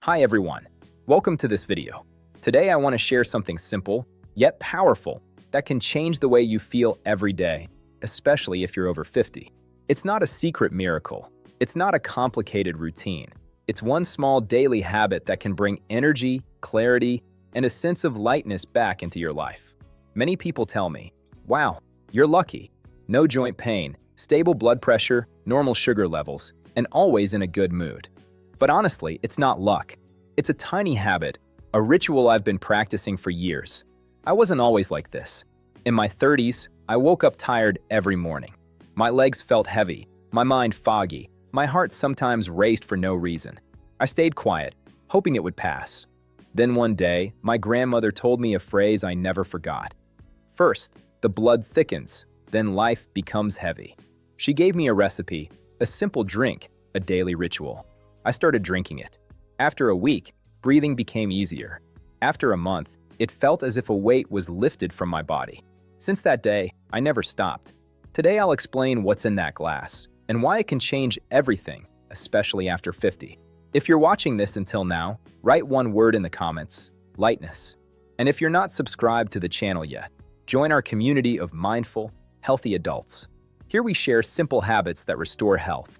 Hi everyone, welcome to this video. Today I want to share something simple, yet powerful, that can change the way you feel every day, especially if you're over 50. It's not a secret miracle. It's not a complicated routine. It's one small daily habit that can bring energy, clarity, and a sense of lightness back into your life. Many people tell me, wow, you're lucky. No joint pain, stable blood pressure, normal sugar levels, and always in a good mood. But honestly, it's not luck. It's a tiny habit, a ritual I've been practicing for years. I wasn't always like this. In my 30s, I woke up tired every morning. My legs felt heavy, my mind foggy, my heart sometimes raced for no reason. I stayed quiet, hoping it would pass. Then one day, my grandmother told me a phrase I never forgot. First, the blood thickens, then life becomes heavy. She gave me a recipe, a simple drink, a daily ritual. I started drinking it. After a week, breathing became easier. After a month, it felt as if a weight was lifted from my body. Since that day, I never stopped. Today I'll explain what's in that glass and why it can change everything, especially after 50. If you're watching this until now, write one word in the comments: lightness. And if you're not subscribed to the channel yet, join our community of mindful, healthy adults. Here we share simple habits that restore health.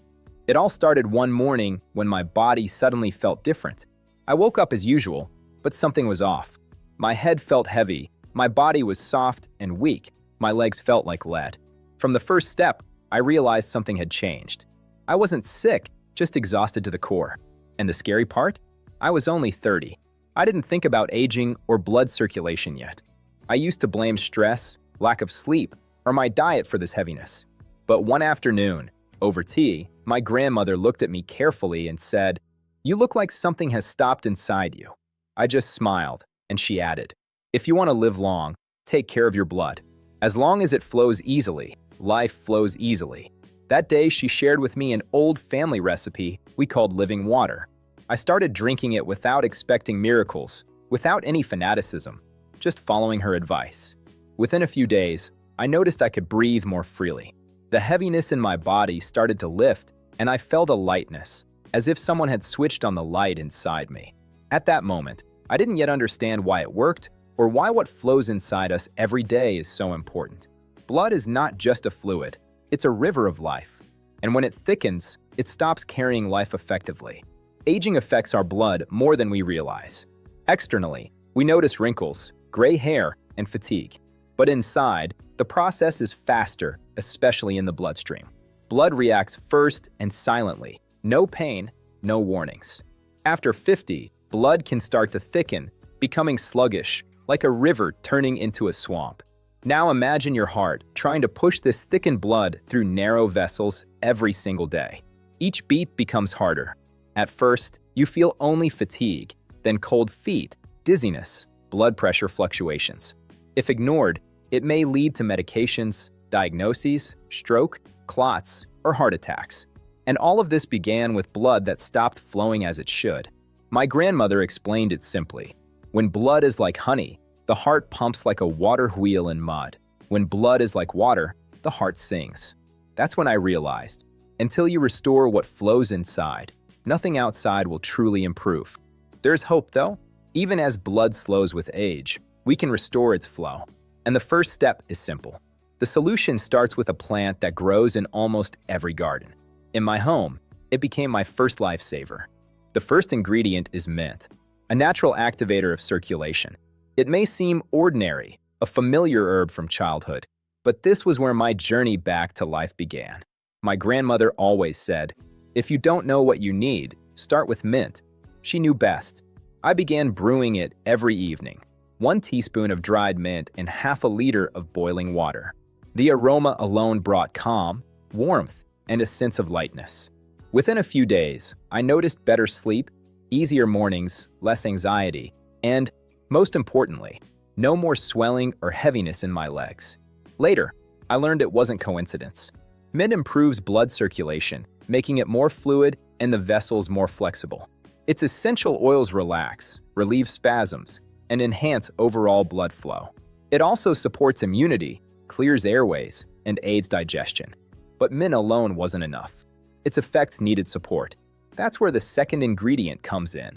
It all started one morning when my body suddenly felt different. I woke up as usual, but something was off. My head felt heavy, my body was soft and weak, my legs felt like lead. From the first step, I realized something had changed. I wasn't sick, just exhausted to the core. And the scary part? I was only 30. I didn't think about aging or blood circulation yet. I used to blame stress, lack of sleep, or my diet for this heaviness. But one afternoon, over tea, my grandmother looked at me carefully and said, "You look like something has stopped inside you." I just smiled, and she added, "If you want to live long, take care of your blood. As long as it flows easily, life flows easily." That day, she shared with me an old family recipe we called living water. I started drinking it without expecting miracles, without any fanaticism, just following her advice. Within a few days, I noticed I could breathe more freely. The heaviness in my body started to lift, and I felt a lightness, as if someone had switched on the light inside me. At that moment, I didn't yet understand why it worked or why what flows inside us every day is so important. Blood is not just a fluid, it's a river of life. And when it thickens, it stops carrying life effectively. Aging affects our blood more than we realize. Externally, we notice wrinkles, gray hair, and fatigue. But inside, the process is faster, especially in the bloodstream. Blood reacts first and silently. No pain, no warnings. After 50, blood can start to thicken, becoming sluggish, like a river turning into a swamp. Now imagine your heart trying to push this thickened blood through narrow vessels every single day. Each beat becomes harder. At first, you feel only fatigue, then cold feet, dizziness, blood pressure fluctuations. If ignored, it may lead to medications, diagnoses, stroke, clots, or heart attacks. And all of this began with blood that stopped flowing as it should. My grandmother explained it simply. When blood is like honey, the heart pumps like a water wheel in mud. When blood is like water, the heart sings. That's when I realized, until you restore what flows inside, nothing outside will truly improve. There's hope though. Even as blood slows with age, we can restore its flow. And the first step is simple. The solution starts with a plant that grows in almost every garden. In my home, it became my first lifesaver. The first ingredient is mint, a natural activator of circulation. It may seem ordinary, a familiar herb from childhood, but this was where my journey back to life began. My grandmother always said, "If you don't know what you need, start with mint." She knew best. I began brewing it every evening. 1 teaspoon of dried mint and half a liter of boiling water. The aroma alone brought calm, warmth, and a sense of lightness. Within a few days, I noticed better sleep, easier mornings, less anxiety, and, most importantly, no more swelling or heaviness in my legs. Later, I learned it wasn't coincidence. Mint improves blood circulation, making it more fluid and the vessels more flexible. Its essential oils relax, relieve spasms, and enhance overall blood flow. It also supports immunity, clears airways, and aids digestion. But mint alone wasn't enough. Its effects needed support. That's where the second ingredient comes in: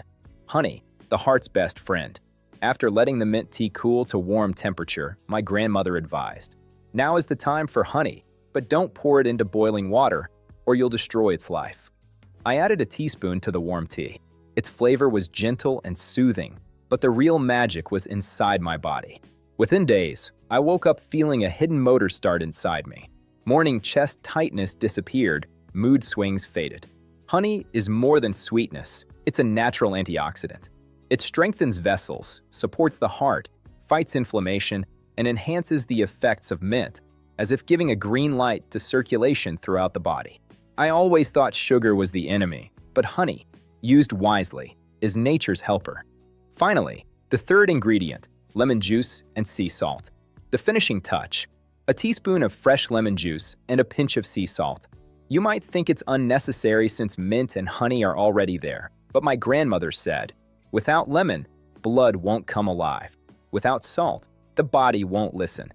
Honey, the heart's best friend. After letting the mint tea cool to warm temperature, my grandmother advised, "Now is the time for honey, but don't pour it into boiling water or you'll destroy its life." I added a teaspoon to the warm tea. Its flavor was gentle and soothing, but the real magic was inside my body. Within days, I woke up feeling a hidden motor start inside me. Morning chest tightness disappeared, mood swings faded. Honey is more than sweetness, it's a natural antioxidant. It strengthens vessels, supports the heart, fights inflammation, and enhances the effects of mint, as if giving a green light to circulation throughout the body. I always thought sugar was the enemy, but honey, used wisely, is nature's helper. Finally, the third ingredient, lemon juice and sea salt. The finishing touch, a teaspoon of fresh lemon juice and a pinch of sea salt. You might think it's unnecessary since mint and honey are already there, but my grandmother said, "Without lemon, blood won't come alive. Without salt, the body won't listen."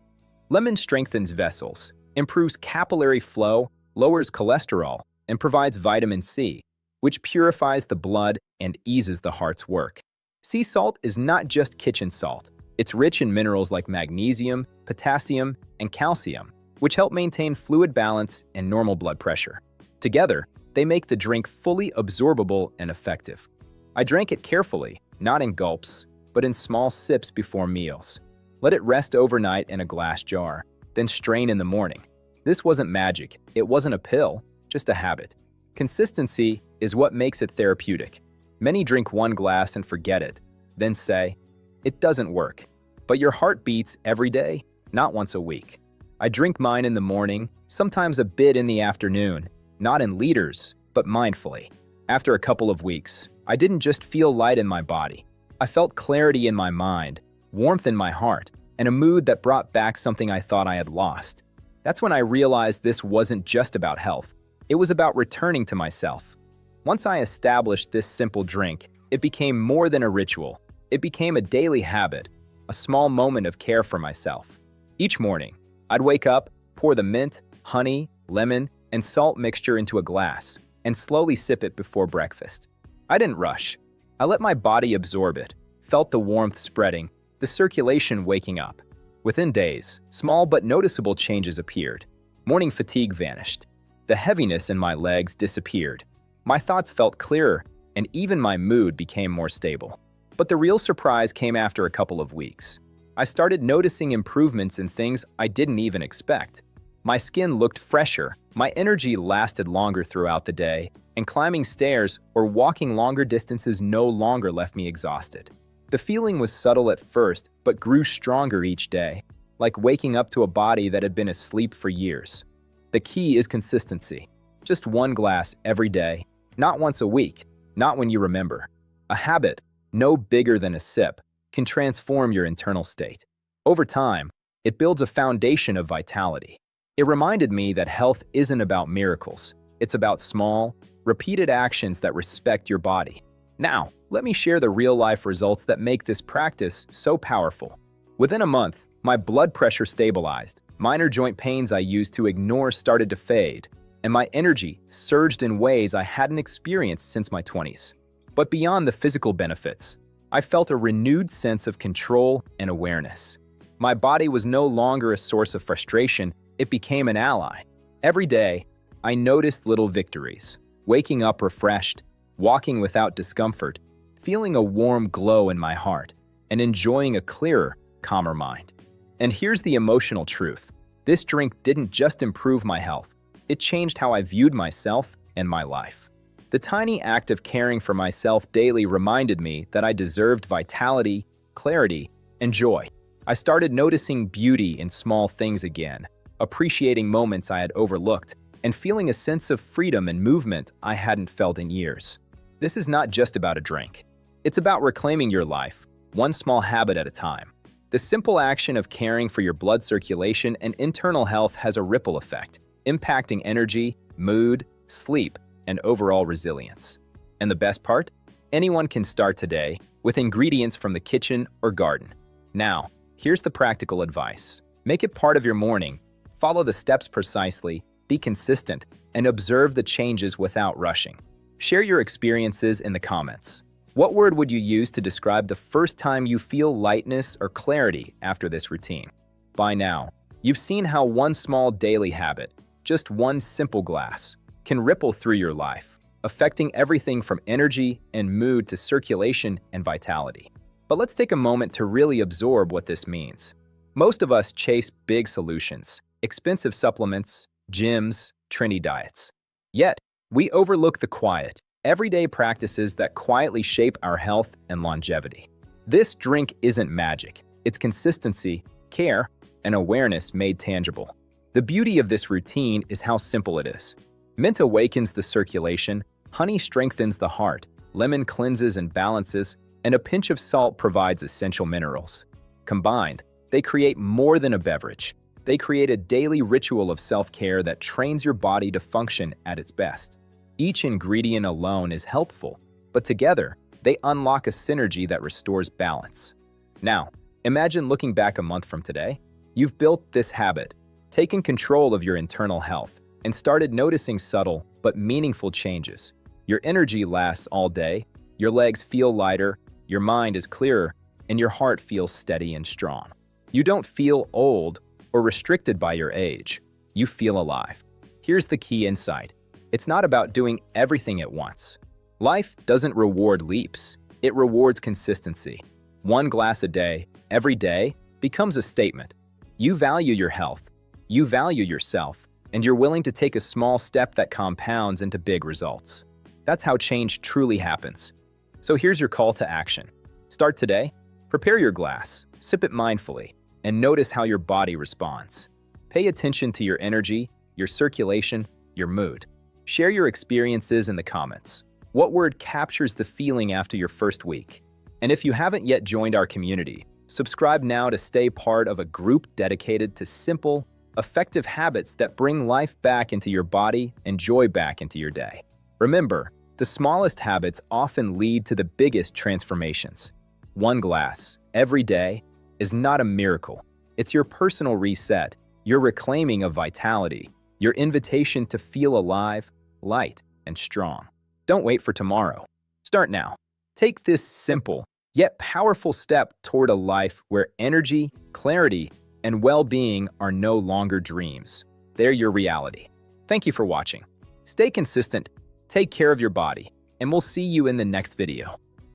Lemon strengthens vessels, improves capillary flow, lowers cholesterol, and provides vitamin C, which purifies the blood and eases the heart's work. Sea salt is not just kitchen salt. It's rich in minerals like magnesium, potassium, and calcium, which help maintain fluid balance and normal blood pressure. Together, they make the drink fully absorbable and effective. I drank it carefully, not in gulps, but in small sips before meals. Let it rest overnight in a glass jar, then strain in the morning. This wasn't magic, it wasn't a pill, just a habit. Consistency is what makes it therapeutic. Many drink one glass and forget it, then say, "It doesn't work." But your heart beats every day, not once a week. I drink mine in the morning, sometimes a bit in the afternoon, not in liters, but mindfully. After a couple of weeks, I didn't just feel light in my body. I felt clarity in my mind, warmth in my heart, and a mood that brought back something I thought I had lost. That's when I realized this wasn't just about health. It was about returning to myself. Once I established this simple drink, it became more than a ritual. It became a daily habit, a small moment of care for myself. Each morning, I'd wake up, pour the mint, honey, lemon, and salt mixture into a glass, and slowly sip it before breakfast. I didn't rush. I let my body absorb it, felt the warmth spreading, the circulation waking up. Within days, small but noticeable changes appeared. Morning fatigue vanished. The heaviness in my legs disappeared. My thoughts felt clearer, and even my mood became more stable. But the real surprise came after a couple of weeks. I started noticing improvements in things I didn't even expect. My skin looked fresher, my energy lasted longer throughout the day, and climbing stairs or walking longer distances no longer left me exhausted. The feeling was subtle at first, but grew stronger each day, like waking up to a body that had been asleep for years. The key is consistency. Just one glass every day, not once a week, not when you remember. A habit, no bigger than a sip, can transform your internal state. Over time, it builds a foundation of vitality. It reminded me that health isn't about miracles. It's about small, repeated actions that respect your body. Now, let me share the real-life results that make this practice so powerful. Within a month, my blood pressure stabilized, minor joint pains I used to ignore started to fade, and my energy surged in ways I hadn't experienced since my 20s. But beyond the physical benefits, I felt a renewed sense of control and awareness. My body was no longer a source of frustration, it became an ally. Every day, I noticed little victories, waking up refreshed, walking without discomfort, feeling a warm glow in my heart, and enjoying a clearer, calmer mind. And here's the emotional truth. This drink didn't just improve my health, it changed how I viewed myself and my life. The tiny act of caring for myself daily reminded me that I deserved vitality, clarity, and joy. I started noticing beauty in small things again, appreciating moments I had overlooked, and feeling a sense of freedom and movement I hadn't felt in years. This is not just about a drink. It's about reclaiming your life, one small habit at a time. The simple action of caring for your blood circulation and internal health has a ripple effect, impacting energy, mood, sleep, and overall resilience. And the best part? Anyone can start today with ingredients from the kitchen or garden. Now, here's the practical advice. Make it part of your morning, follow the steps precisely, be consistent, and observe the changes without rushing. Share your experiences in the comments. What word would you use to describe the first time you feel lightness or clarity after this routine? By now, you've seen how one small daily habit, just one simple glass, can ripple through your life, affecting everything from energy and mood to circulation and vitality. But let's take a moment to really absorb what this means. Most of us chase big solutions, expensive supplements, gyms, trendy diets. Yet, we overlook the quiet, everyday practices that quietly shape our health and longevity. This drink isn't magic. It's consistency, care, and awareness made tangible. The beauty of this routine is how simple it is. Mint awakens the circulation, honey strengthens the heart, lemon cleanses and balances, and a pinch of salt provides essential minerals. Combined, they create more than a beverage. They create a daily ritual of self-care that trains your body to function at its best. Each ingredient alone is helpful, but together, they unlock a synergy that restores balance. Now, imagine looking back a month from today. You've built this habit, taken control of your internal health, and started noticing subtle but meaningful changes. Your energy lasts all day, your legs feel lighter, your mind is clearer, and your heart feels steady and strong. You don't feel old or restricted by your age. You feel alive. Here's the key insight. It's not about doing everything at once. Life doesn't reward leaps. It rewards consistency. One glass a day, every day, becomes a statement. You value your health, you value yourself, and you're willing to take a small step that compounds into big results. That's how change truly happens. So here's your call to action. Start today. Prepare your glass, sip it mindfully, and notice how your body responds. Pay attention to your energy, your circulation, your mood. Share your experiences in the comments. What word captures the feeling after your first week? And if you haven't yet joined our community, subscribe now to stay part of a group dedicated to simple, effective habits that bring life back into your body and joy back into your day. Remember, the smallest habits often lead to the biggest transformations. One glass, every day, is not a miracle. It's your personal reset, your reclaiming of vitality, your invitation to feel alive, light, and strong. Don't wait for tomorrow. Start now. Take this simple, yet powerful step toward a life where energy, clarity, and well-being are no longer dreams. They're your reality. Thank you for watching. Stay consistent, take care of your body, and we'll see you in the next video.